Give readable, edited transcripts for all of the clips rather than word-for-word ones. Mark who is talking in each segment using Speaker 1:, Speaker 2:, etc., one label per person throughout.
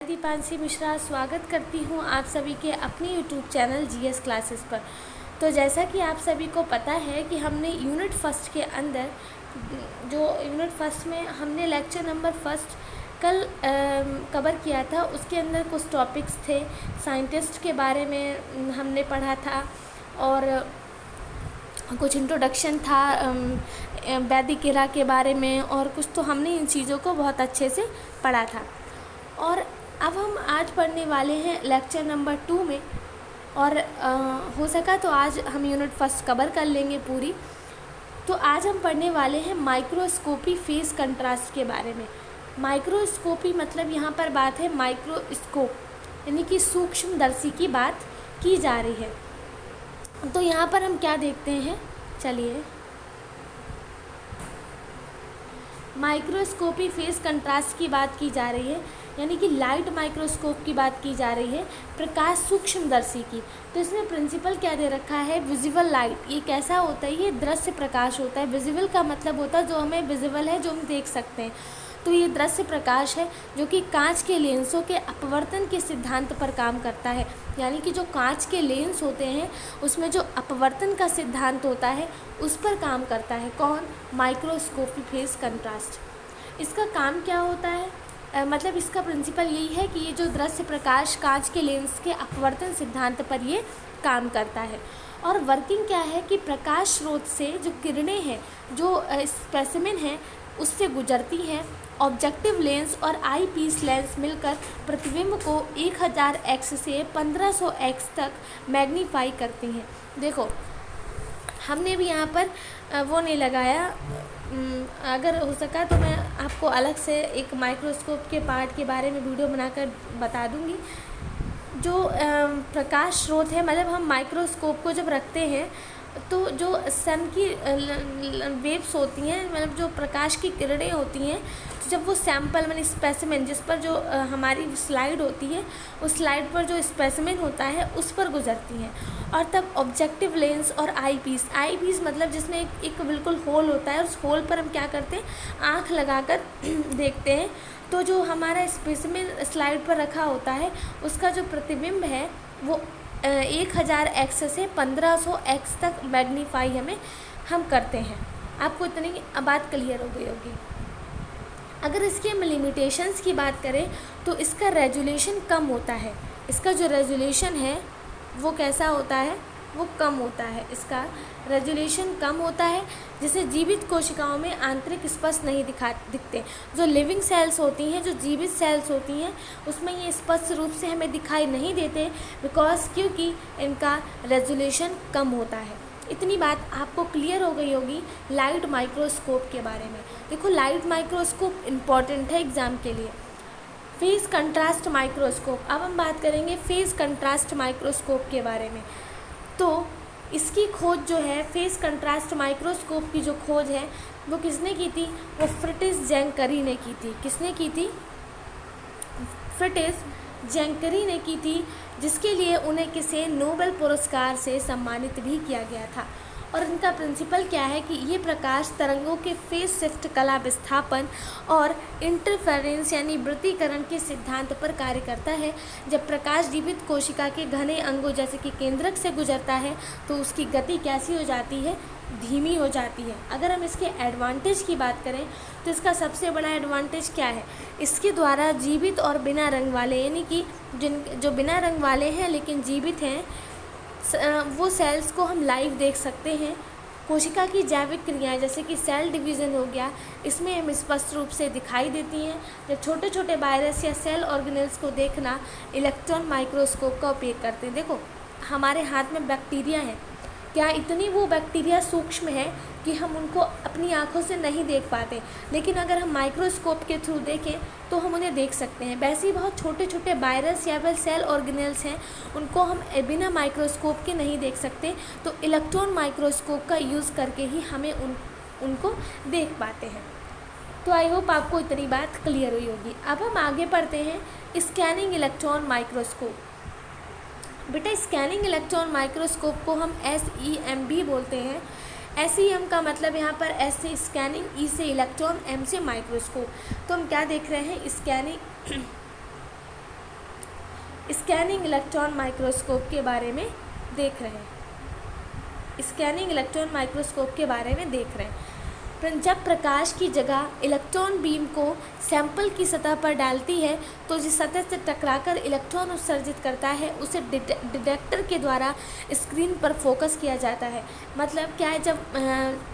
Speaker 1: दीपांशी मिश्रा स्वागत करती हूँ आप सभी के अपने यूट्यूब चैनल जीएस क्लासेस पर। तो जैसा कि आप सभी को पता है कि हमने यूनिट फर्स्ट के अंदर जो यूनिट फर्स्ट में हमने लेक्चर नंबर फर्स्ट कल कवर किया था, उसके अंदर कुछ टॉपिक्स थे। साइंटिस्ट के बारे में हमने पढ़ा था और कुछ इंट्रोडक्शन था वैदिक एरा के बारे में, और कुछ तो हमने इन चीज़ों को बहुत अच्छे से पढ़ा था। और अब हम आज पढ़ने वाले हैं लेक्चर नंबर 2 में, और हो सका तो आज हम यूनिट फर्स्ट कवर कर लेंगे पूरी। तो आज हम पढ़ने वाले हैं माइक्रोस्कोपी फेज कंट्रास्ट के बारे में। माइक्रोस्कोपी मतलब यहाँ पर बात है माइक्रोस्कोप यानी कि सूक्ष्मदर्शी की बात की जा रही है। तो यहाँ पर हम क्या देखते हैं, चलिए माइक्रोस्कोपी फेज कंट्रास्ट की बात की जा रही है, यानी कि लाइट माइक्रोस्कोप की बात की जा रही है, प्रकाश सूक्ष्मदर्शी की। तो इसमें प्रिंसिपल क्या दे रखा है, विजिबल लाइट। ये कैसा होता है, ये दृश्य प्रकाश होता है। विजिबल का मतलब होता है जो हमें विजिबल है, जो हम देख सकते हैं। तो ये दृश्य प्रकाश है जो कि कांच के लेंसों के अपवर्तन के सिद्धांत पर काम करता है। यानी कि जो कांच के लेंस होते हैं उसमें जो अपवर्तन का सिद्धांत होता है उस पर काम करता है। कौन? Microscopy phase contrast. इसका काम क्या होता है, मतलब इसका प्रिंसिपल यही है कि ये जो दृश्य प्रकाश कांच के लेंस के अपवर्तन सिद्धांत पर ये काम करता है। और वर्किंग क्या है कि प्रकाश स्रोत से जो किरणें हैं, जो स्पेसिमेन है, उससे गुजरती हैं। ऑब्जेक्टिव लेंस और आई पीस लेंस मिलकर प्रतिबिंब को 1000 एक्स से 1500 एक्स तक मैग्नीफाई करती हैं। देखो हमने भी यहाँ पर वो नहीं लगाया, अगर हो सका तो मैं आपको अलग से एक माइक्रोस्कोप के पार्ट के बारे में वीडियो बनाकर बता दूँगी। जो प्रकाश स्रोत है, मतलब हम माइक्रोस्कोप को जब रखते हैं तो जो सन की वेव्स होती हैं, मतलब जो प्रकाश की किरणें होती हैं, तो जब वो सैंपल मतलब स्पेसिमेन जिस पर जो हमारी स्लाइड होती है, उस स्लाइड पर जो स्पेसिमेन होता है उस पर गुजरती हैं। और तब ऑब्जेक्टिव लेंस और आई पीस मतलब जिसमें एक बिल्कुल होल होता है, उस होल पर हम क्या करते हैं, आँख लगाकर देखते हैं। तो जो हमारा स्पेसिमेन स्लाइड पर रखा होता है उसका जो प्रतिबिंब है वो 1000 एक्स से 1500 एक्स तक मैग्नीफाई हम करते हैं। आपको इतनी बात क्लियर हो गई होगी। अगर इसके हम लिमिटेशंस की बात करें तो इसका रेजोल्यूशन कम होता है। इसका जो रेजोल्यूशन है वो कैसा होता है, वो कम होता है। इसका रेजोल्यूशन कम होता है, जिसे जीवित कोशिकाओं में आंतरिक स्पष्ट नहीं दिखते। जो लिविंग सेल्स होती हैं, जो जीवित सेल्स होती हैं, उसमें ये स्पष्ट रूप से हमें दिखाई नहीं देते, क्योंकि इनका रेजोल्यूशन कम होता है। इतनी बात आपको क्लियर हो गई होगी लाइट माइक्रोस्कोप के बारे में। देखो लाइट माइक्रोस्कोप इम्पॉर्टेंट है एग्ज़ाम के लिए। फेज कंट्रास्ट माइक्रोस्कोप, अब हम बात करेंगे फेज कंट्रास्ट माइक्रोस्कोप के बारे में। तो इसकी खोज जो है, फेज कंट्रास्ट माइक्रोस्कोप की जो खोज है वो किसने की थी, वो फ्रिटिस जैंकरी ने की थी। किसने की थी? फ्रिटिस जैंकरी ने की थी, जिसके लिए उन्हें किसी नोबेल पुरस्कार से सम्मानित भी किया गया था। और इनका प्रिंसिपल क्या है कि ये प्रकाश तरंगों के फेज शिफ्ट कला विस्थापन और इंटरफेरेंस यानी वृत्तीकरण के सिद्धांत पर कार्य करता है। जब प्रकाश जीवित कोशिका के घने अंगों जैसे कि केंद्रक से गुजरता है तो उसकी गति कैसी हो जाती है, धीमी हो जाती है। अगर हम इसके एडवांटेज की बात करें तो इसका सबसे बड़ा एडवांटेज क्या है, इसके द्वारा जीवित और बिना रंग वाले, यानी कि जो बिना रंग वाले हैं लेकिन जीवित हैं, वो सेल्स को हम लाइव देख सकते हैं। कोशिका की जैविक क्रियाएं जैसे कि सेल डिवीज़न हो गया, इसमें हम स्पष्ट रूप से दिखाई देती हैं। जब छोटे छोटे वायरस या सेल ऑर्गेनेल्स को देखना इलेक्ट्रॉन माइक्रोस्कोप का उपयोग करते हैं। देखो हमारे हाथ में बैक्टीरिया है, क्या इतनी वो बैक्टीरिया सूक्ष्म है कि हम उनको अपनी आँखों से नहीं देख पाते, लेकिन अगर हम माइक्रोस्कोप के थ्रू देखें तो हम उन्हें देख सकते हैं। वैसे ही बहुत छोटे छोटे वायरस या फिर सेल ऑर्गेनेल्स हैं, उनको हम बिना माइक्रोस्कोप के नहीं देख सकते, तो इलेक्ट्रॉन माइक्रोस्कोप का यूज़ करके ही हमें उनको देख पाते हैं। तो आई होप आपको इतनी बात क्लियर हुई होगी। अब हम आगे बढ़ते हैं स्कैनिंग इलेक्ट्रॉन माइक्रोस्कोप। बेटा स्कैनिंग इलेक्ट्रॉन माइक्रोस्कोप को हम SEM भी बोलते हैं। SEM का मतलब यहाँ पर S से स्कैनिंग, E से इलेक्ट्रॉन, M से माइक्रोस्कोप। तो हम क्या देख रहे हैं, स्कैनिंग इलेक्ट्रॉन माइक्रोस्कोप के बारे में देख रहे हैं। स्कैनिंग इलेक्ट्रॉन माइक्रोस्कोप के बारे में देख रहे हैं। जब प्रकाश की जगह इलेक्ट्रॉन बीम को सैंपल की सतह पर डालती है तो जिस सतह से टकराकर इलेक्ट्रॉन उत्सर्जित करता है उसे डिटेक्टर के द्वारा स्क्रीन पर फोकस किया जाता है। मतलब क्या है, जब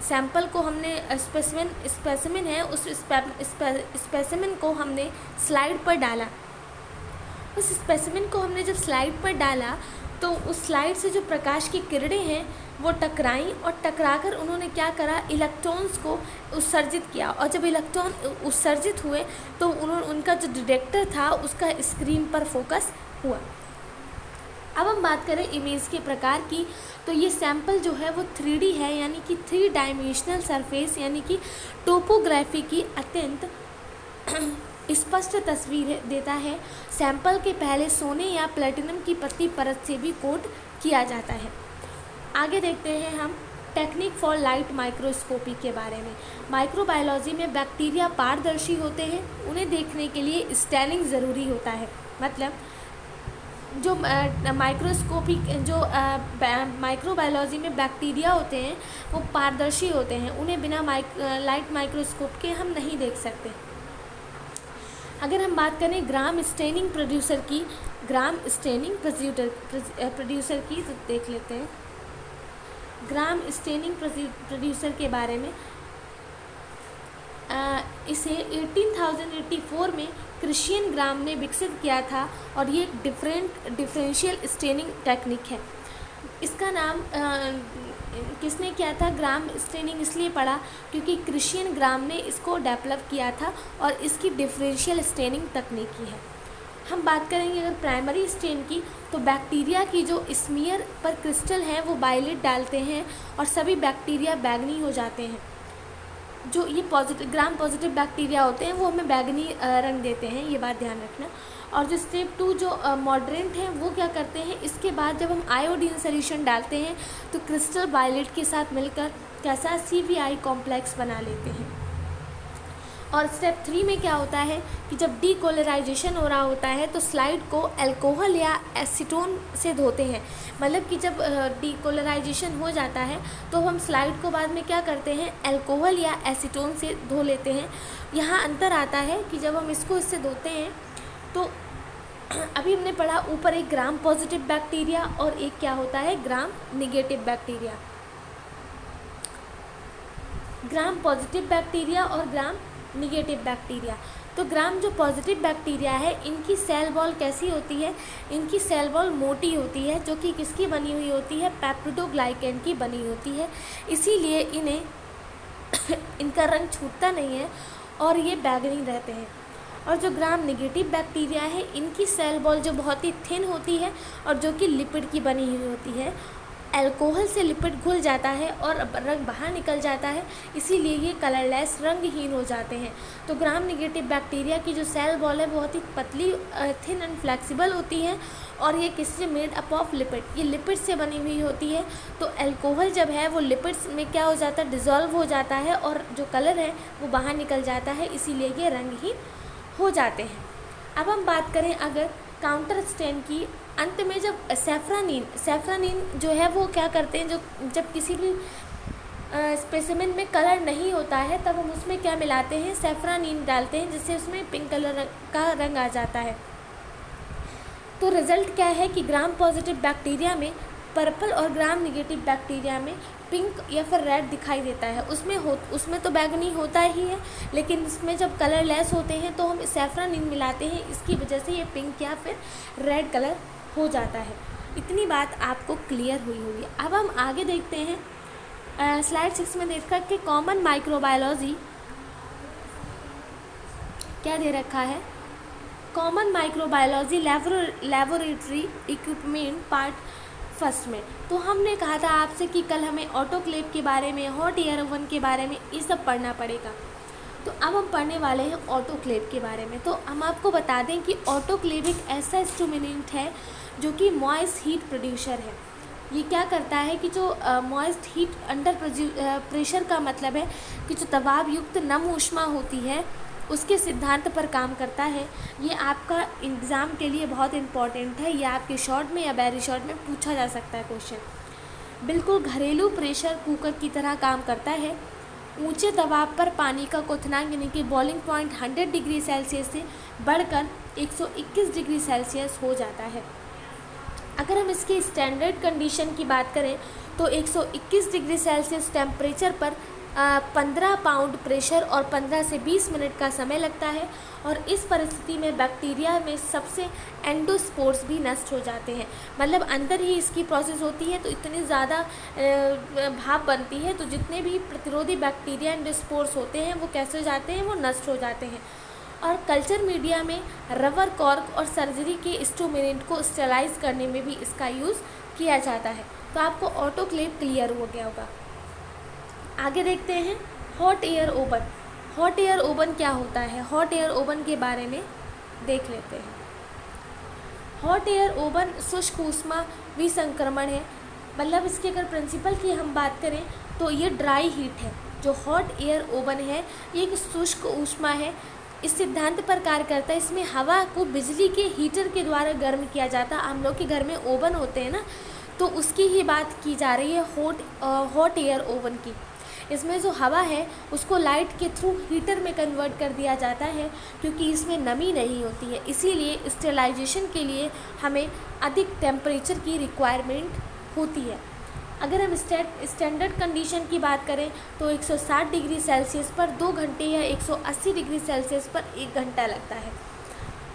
Speaker 1: सैंपल को हमने स्पेसिमेन है, उस स्पेसिमेन को हमने स्लाइड पर डाला, उस स्पेसिमेन को हमने जब स्लाइड पर डाला तो उस स्लाइड से जो प्रकाश की किरणें हैं वो टकराईं और टकराकर उन्होंने क्या करा, इलेक्ट्रॉन्स को उत्सर्जित किया। और जब इलेक्ट्रॉन उत्सर्जित हुए तो उनका जो डिटेक्टर था उसका स्क्रीन पर फोकस हुआ। अब हम बात करें इमेज के प्रकार की, तो ये सैंपल जो है वो 3D है, यानी कि 3 डायमेंशनल सरफेस यानी कि टोपोग्राफी की अत्यंत स्पष्ट तस्वीर देता है। सैंपल के पहले सोने या प्लेटिनम की पतली परत से भी कोट किया जाता है। आगे देखते हैं हम टेक्निक फॉर लाइट माइक्रोस्कोपी के बारे में। माइक्रोबायोलॉजी में बैक्टीरिया पारदर्शी होते हैं, उन्हें देखने के लिए स्टैनिंग ज़रूरी होता है। मतलब जो माइक्रोबायोलॉजी में बैक्टीरिया होते हैं वो पारदर्शी होते हैं, उन्हें बिना लाइट माइक्रोस्कोप के हम नहीं देख सकते। अगर हम बात करें ग्राम स्टेनिंग प्रोड्यूसर की, तो देख लेते हैं ग्राम स्टेनिंग प्रोड्यूसर के बारे में। इसे 1884 में क्रिश्चियन ग्राम ने विकसित किया था और ये एक डिफरेंशियल स्टेनिंग टेक्निक है। इसका नाम किसने किया था, ग्राम स्टेनिंग इसलिए पड़ा क्योंकि क्रिश्चियन ग्राम ने इसको डेवलप किया था और इसकी डिफरेंशियल स्टेनिंग तकनीकी है। हम बात करेंगे अगर प्राइमरी स्टेन की, तो बैक्टीरिया की जो स्मीयर पर क्रिस्टल हैं वो वायलेट डालते हैं और सभी बैक्टीरिया बैंगनी हो जाते हैं। जो ये ग्राम पॉजिटिव बैक्टीरिया होते हैं वो हमें बैंगनी रंग देते हैं, ये बात ध्यान रखना। और जो स्टेप 2 जो मॉडरेंट हैं वो क्या करते हैं, इसके बाद जब हम आयोडीन सोल्यूशन डालते हैं तो क्रिस्टल वायलेट के साथ मिलकर कैसा CVI कॉम्प्लेक्स बना लेते हैं। और स्टेप 3 में क्या होता है कि जब डीकोलराइजेशन हो रहा होता है तो स्लाइड को अल्कोहल या एसीटोन से धोते हैं। मतलब कि जब डीकोलराइजेशन हो जाता है तो हम स्लाइड को बाद में क्या करते हैं, अल्कोहल या एसीटोन से धो लेते हैं। यहाँ अंतर आता है कि जब हम इससे धोते हैं तो अभी हमने पढ़ा ऊपर एक ग्राम पॉजिटिव बैक्टीरिया और एक क्या होता है, ग्राम negative bacteria. Gram positive bacteria और ग्राम निगेटिव बैक्टीरिया। तो ग्राम जो पॉजिटिव बैक्टीरिया है इनकी सेल वॉल कैसी होती है, इनकी सेल वॉल मोटी होती है जो कि किसकी बनी हुई होती है, पेप्टिडोग्लाइकेन की बनी होती है, इसीलिए इन्हें इनका रंग छूटता नहीं है और ये बैंगनी रहते हैं। और जो ग्राम निगेटिव बैक्टीरिया है इनकी सेल वॉल जो बहुत ही थिन होती है और जो कि लिपिड की बनी हुई होती है, अल्कोहल से लिपिड घुल जाता है और रंग बाहर निकल जाता है, इसीलिए ये कलरलेस रंगहीन हो जाते हैं। तो ग्राम निगेटिव बैक्टीरिया की जो सेल वॉल है बहुत ही पतली, थिन एंड फ्लेक्सिबल होती है और ये किससे मेड अप ऑफ लिपिड, ये लिपिड से बनी हुई होती है। तो अल्कोहल जब है वो लिपिड्स में क्या हो जाता है, डिज़ोल्व हो जाता है और जो कलर है वो बाहर निकल जाता है, इसीलिए ये रंगहीन हो जाते हैं। अब हम बात करें अगर काउंटर स्टेन की, अंत में जब सैफ्रानीन जो है वो क्या करते हैं, जब किसी भी स्पेसिमेन में कलर नहीं होता है तब हम उसमें क्या मिलाते हैं, सैफ्रानीन डालते हैं, जिससे उसमें पिंक कलर का रंग आ जाता है। तो रिज़ल्ट क्या है कि ग्राम पॉजिटिव बैक्टीरिया में पर्पल और ग्राम निगेटिव बैक्टीरिया में पिंक या फिर रेड दिखाई देता है। उसमें तो बैंगनी होता ही है, लेकिन इसमें जब कलर लेस होते हैं तो हम सैफ्रानीन मिलाते हैं, इसकी वजह से ये पिंक या फिर रेड कलर हो जाता है। इतनी बात आपको क्लियर हुई होगी। अब हम आगे देखते हैं स्लाइड 6 में देखा कि कॉमन माइक्रोबायोलॉजी क्या दे रखा है, common microbiology laboratory equipment part first में। तो हमने कहा था आपसे कि कल हमें ऑटोक्लेव के बारे में, हॉट एयर ओवन के बारे में ये सब पढ़ना पड़ेगा। तो अब हम पढ़ने वाले हैं ऑटोक्लेव के बारे में। तो हम आपको बता दें कि ऑटोक्लेव एक ऐसा इंस्ट्रूमेंट है जो कि मॉइस्ट हीट प्रोड्यूसर है। ये क्या करता है कि जो मॉइस्ट हीट अंडर प्रेशर का मतलब है कि जो दबाव युक्त नम ऊष्मा होती है उसके सिद्धांत पर काम करता है। ये आपका एग्ज़ाम के लिए बहुत इम्पॉर्टेंट है, ये आपके शॉर्ट में या वेरी शॉर्ट में पूछा जा सकता है क्वेश्चन। बिल्कुल घरेलू प्रेशर कुकर की तरह काम करता है। ऊंचे दबाव पर पानी का क्वथनांक यानी कि बॉइलिंग पॉइंट 100 डिग्री सेल्सियस से बढ़कर 121 डिग्री सेल्सियस हो जाता है। अगर हम इसकी स्टैंडर्ड कंडीशन की बात करें तो 121 डिग्री सेल्सियस टेम्परेचर पर 15 पाउंड प्रेशर और 15 से 20 मिनट का समय लगता है। और इस परिस्थिति में बैक्टीरिया में सबसे एंडोस्पोर्स भी नष्ट हो जाते हैं, मतलब अंदर ही इसकी प्रोसेस होती है तो इतनी ज़्यादा भाप बनती है तो जितने भी प्रतिरोधी बैक्टीरिया एंडोस्पोर्स होते हैं वो कैसे हो जाते हैं, वो नष्ट हो जाते हैं। और कल्चर मीडिया में रबर कॉर्क और सर्जरी के इंस्ट्रूमेंट को स्टेलाइज करने में भी इसका यूज़ किया जाता है। तो आपको ऑटोक्लेव क्लियर हो गया होगा। आगे देखते हैं hot air oven. Hot air oven क्या होता है, हॉट एयर ओवन के बारे में देख लेते हैं। हॉट एयर ओवन शुष्क ऊष्मा विसंक्रमण है, मतलब इसके अगर प्रिंसिपल की हम बात करें तो ये ड्राई हीट है। जो हॉट एयर ओवन है ये एक शुष्क ऊष्मा है, इस सिद्धांत पर कार्य करता है। इसमें हवा को बिजली के हीटर के द्वारा गर्म किया जाता है। हम लोग के घर में ओवन होते हैं ना, तो उसकी ही बात की जा रही है हॉट एयर ओवन की। इसमें जो हवा है उसको लाइट के थ्रू हीटर में कन्वर्ट कर दिया जाता है, क्योंकि इसमें नमी नहीं होती है, इसीलिए स्टेलाइजेशन के लिए हमें अधिक टेम्परेचर की रिक्वायरमेंट होती है। अगर हम स्टैंडर्ड कंडीशन की बात करें तो 160 डिग्री सेल्सियस पर 2 घंटे या 180 डिग्री सेल्सियस पर 1 घंटा लगता है।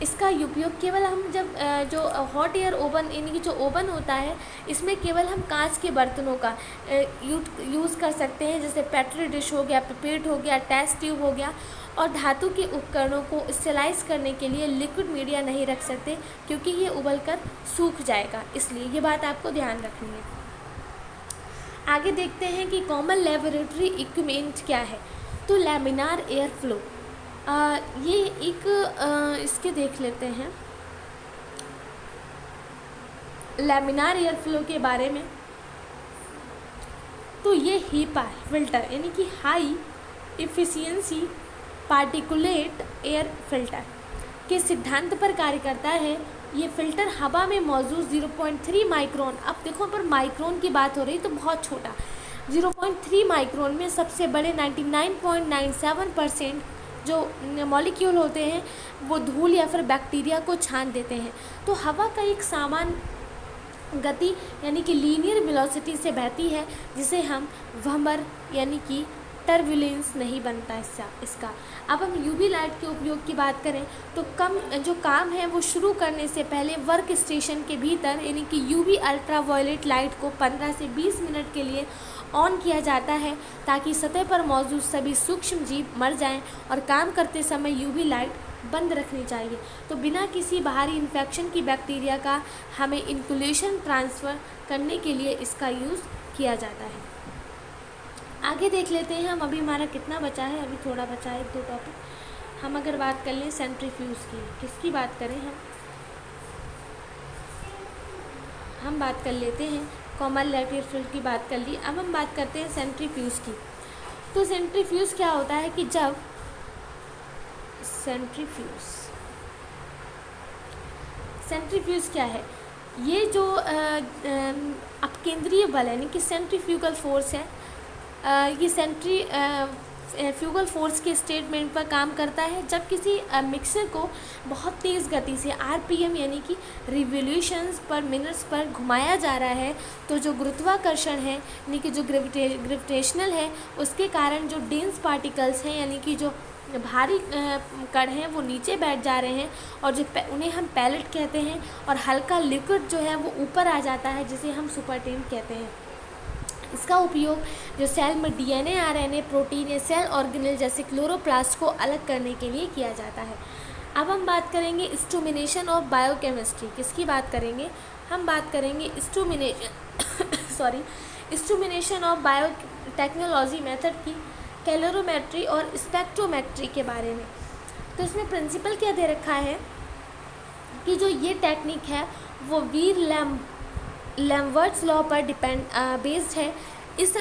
Speaker 1: इसका उपयोग केवल हम जब जो हॉट एयर ओवन यानी कि जो ओवन होता है इसमें केवल हम कांच के बर्तनों का यूज़ कर सकते हैं, जैसे पेट्री डिश हो गया, पिपेट हो गया, टेस्ट ट्यूब हो गया। और धातु के उपकरणों को स्टेलाइज करने के लिए लिक्विड मीडिया नहीं रख सकते, क्योंकि ये उबलकर सूख जाएगा, इसलिए ये बात आपको ध्यान रखनी है। आगे देखते हैं कि कॉमन लेबोरेटरी इक्विपमेंट क्या है। तो लैमिनार एयर फ्लो, ये एक इसके देख लेते हैं लैमिनार एयर फ्लो के बारे में। तो ये हीपा फिल्टर यानी कि high efficiency particulate air filter के सिद्धांत पर कार्य करता है। ये फ़िल्टर हवा में मौजूद 0.3 माइक्रोन, अब देखो पर माइक्रोन की बात हो रही तो बहुत छोटा, 0.3 माइक्रोन में सबसे बड़े 99.97% जो मॉलिक्यूल होते हैं वो धूल या फिर बैक्टीरिया को छान देते हैं। तो हवा का एक समान गति यानी कि लीनियर वेलोसिटी से बहती है, जिसे हम वहमर यानी कि टर्बुलेंस नहीं बनता इसका। अब हम यूवी लाइट के उपयोग की बात करें तो जो काम है वो शुरू करने से पहले वर्क स्टेशन के भीतर यानी कि यूवी अल्ट्रावायलेट लाइट को 15 से 20 मिनट के लिए ऑन किया जाता है, ताकि सतह पर मौजूद सभी सूक्ष्म जीव मर जाएं। और काम करते समय यूवी लाइट बंद रखनी चाहिए। तो बिना किसी बाहरी इन्फेक्शन की बैक्टीरिया का हमें इनक्यूलेशन ट्रांसफ़र करने के लिए इसका यूज़ किया जाता है। आगे देख लेते हैं हम, अभी हमारा कितना बचा है, अभी थोड़ा बचा है 1-2 टॉपिक। हम अगर बात कर लें सेंट्रीफ्यूज की, किसकी बात करें हम बात कर लेते हैं कॉमन लेटेरियल फ्लूइड की बात कर ली। अब हम बात करते हैं सेंट्रीफ्यूज की। तो सेंट्रीफ्यूज क्या होता है कि जब सेंट्रीफ्यूज क्या है, ये जो अपकेंद्रीय बल है यानी कि सेंट्रीफ्यूगल फोर्स है, ये सेंट्रीफ्यूगल फोर्स के स्टेटमेंट पर काम करता है। जब किसी मिक्सर को बहुत तेज़ गति से आरपीएम यानी कि रिवोल्यूशंस पर मिनट्स पर घुमाया जा रहा है, तो जो गुरुत्वाकर्षण है यानी कि जो ग्रेविटेशनल है उसके कारण जो डेंस पार्टिकल्स हैं यानी कि जो भारी कण हैं वो नीचे बैठ जा रहे हैं, और जो उन्हें हम पैलेट कहते हैं, और हल्का लिक्विड जो है वो ऊपर आ जाता है, जिसे हम सुपरटेन कहते हैं। इसका उपयोग जो सेल में डीएनए, आरएनए, प्रोटीन या सेल ऑर्गेनेल जैसे क्लोरोप्लास्ट को अलग करने के लिए किया जाता है। अब हम बात करेंगे इंस्ट्रूमेंटेशन ऑफ बायोकेमिस्ट्री। किसकी बात करेंगे, हम बात करेंगे इंस्ट्रूमेंटेशन ऑफ बायोटेक्नोलॉजी मेथड की, कैलोरीमेट्री और स्पेक्ट्रोमेट्री के बारे में। तो इसमें प्रिंसिपल क्या दे रखा है कि जो ये टेक्निक है वो वीर लैम्बर्ट्स लॉ पर बेस्ड है। इस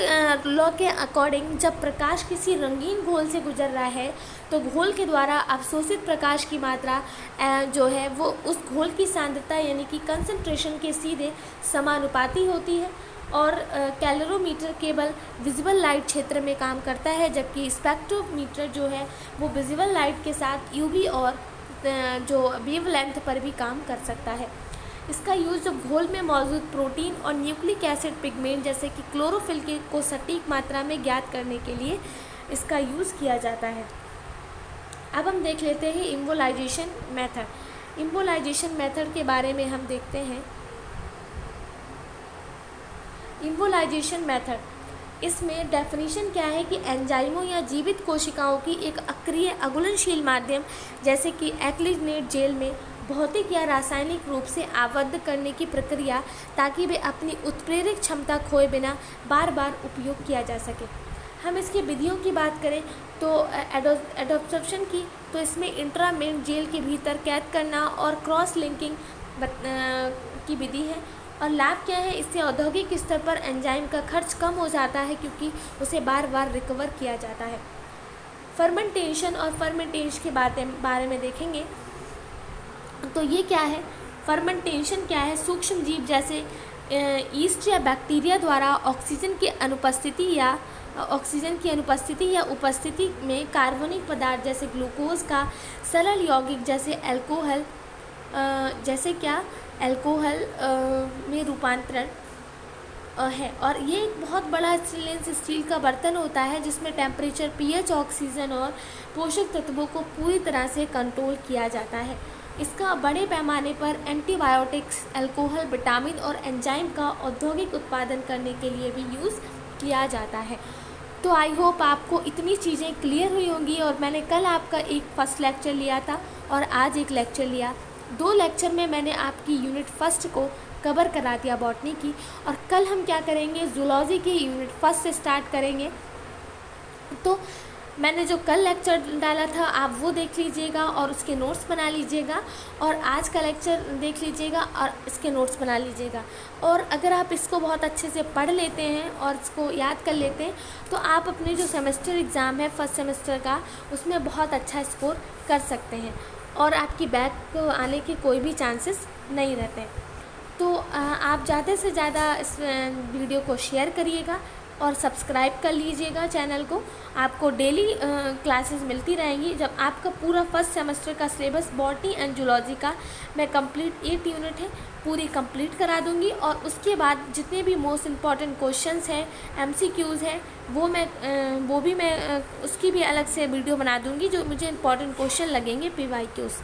Speaker 1: लॉ के अकॉर्डिंग जब प्रकाश किसी रंगीन घोल से गुजर रहा है तो घोल के द्वारा अवशोषित प्रकाश की मात्रा जो है वो उस घोल की सांद्रता यानी कि कंसंट्रेशन के सीधे समानुपाती होती है। और कैलोरीमीटर केवल विजिबल लाइट क्षेत्र में काम करता है, जबकि स्पेक्ट्रोमीटर जो है वो विजिबल लाइट के साथ यूवी और जो वेवलेंथ पर भी काम कर सकता है। इसका यूज़ जब घोल में मौजूद प्रोटीन और न्यूक्लिक एसिड पिगमेंट जैसे कि क्लोरोफिल के को सटीक मात्रा में ज्ञात करने के लिए इसका यूज़ किया जाता है। अब हम देख लेते हैं इम्बोलाइजेशन मेथड। इम्बोलाइजेशन मेथड के बारे में हम देखते हैं। इम्बोलाइजेशन मेथड, इसमें डेफिनेशन क्या है कि एंजाइमों या जीवित कोशिकाओं की एक अक्रिय अघुलनशील माध्यम जैसे कि एक्लिनेट जेल में भौतिक या रासायनिक रूप से आबद्ध करने की प्रक्रिया, ताकि वे अपनी उत्प्रेरक क्षमता खोए बिना बार बार उपयोग किया जा सके। हम इसकी विधियों की बात करें तो एडॉप्शन की, तो इसमें इंट्रामेन जेल के भीतर कैद करना और क्रॉस लिंकिंग की विधि है। और लाभ क्या है, इससे औद्योगिक स्तर पर एंजाइम का खर्च कम हो जाता है क्योंकि उसे बार बार रिकवर किया जाता है। फर्मेंटेशन और फर्मेंटेशन के बारे में देखेंगे तो ये क्या है। फर्मेंटेशन क्या है, सूक्ष्म जीव जैसे ईस्ट या बैक्टीरिया द्वारा ऑक्सीजन की अनुपस्थिति या उपस्थिति में कार्बनिक पदार्थ जैसे ग्लूकोज का सरल यौगिक जैसे अल्कोहल में रूपांतरण है। और ये एक बहुत बड़ा स्टेनलेस स्टील का बर्तन होता है जिसमें टेम्परेचर, पीएच, ऑक्सीजन और पोषक तत्वों को पूरी तरह से कंट्रोल किया जाता है। इसका बड़े पैमाने पर एंटीबायोटिक्स, अल्कोहल, विटामिन और एंजाइम का औद्योगिक उत्पादन करने के लिए भी यूज़ किया जाता है। तो आई होप आपको इतनी चीज़ें क्लियर हुई होंगी। और मैंने कल आपका एक फर्स्ट लेक्चर लिया था और आज एक लेक्चर लिया। 2 लेक्चर में मैंने आपकी यूनिट फर्स्ट को कवर करा दिया बॉटनी की। और कल हम क्या करेंगे, जूलॉजी की यूनिट फर्स्ट से स्टार्ट करेंगे। तो मैंने जो कल लेक्चर डाला था आप वो देख लीजिएगा और उसके नोट्स बना लीजिएगा, और आज का लेक्चर देख लीजिएगा और इसके नोट्स बना लीजिएगा। और अगर आप इसको बहुत अच्छे से पढ़ लेते हैं और इसको याद कर लेते हैं तो आप अपने जो सेमेस्टर एग्ज़ाम है फर्स्ट सेमेस्टर का, उसमें बहुत अच्छा स्कोर कर सकते हैं और आपकी बैक आने के कोई भी चांसेस नहीं रहते। तो आप ज़्यादा से ज़्यादा इस वीडियो को शेयर करिएगा और सब्सक्राइब कर लीजिएगा चैनल को। आपको डेली क्लासेस मिलती रहेंगी। जब आपका पूरा फर्स्ट सेमेस्टर का सिलेबस बॉटनी एंड जूलॉजी का मैं कंप्लीट 8 यूनिट है पूरी कंप्लीट करा दूंगी, और उसके बाद जितने भी मोस्ट इम्पॉर्टेंट क्वेश्चंस हैं, MCQs हैं, वो भी मैं उसकी भी अलग से वीडियो बना दूंगी जो मुझे इम्पॉर्टेंट क्वेश्चन लगेंगे PYQs।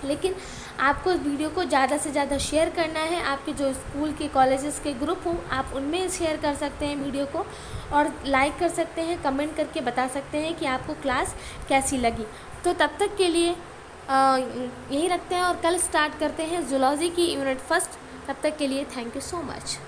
Speaker 1: लेकिन आपको इस वीडियो को ज़्यादा से ज़्यादा शेयर करना है। आपके जो स्कूल के कॉलेजेस के ग्रुप हों आप उनमें शेयर कर सकते हैं वीडियो को, और लाइक कर सकते हैं, कमेंट करके बता सकते हैं कि आपको क्लास कैसी लगी। तो तब तक के लिए यही रखते हैं और कल स्टार्ट करते हैं जूलॉजी की यूनिट फर्स्ट। तब तक के लिए थैंक यू सो मच।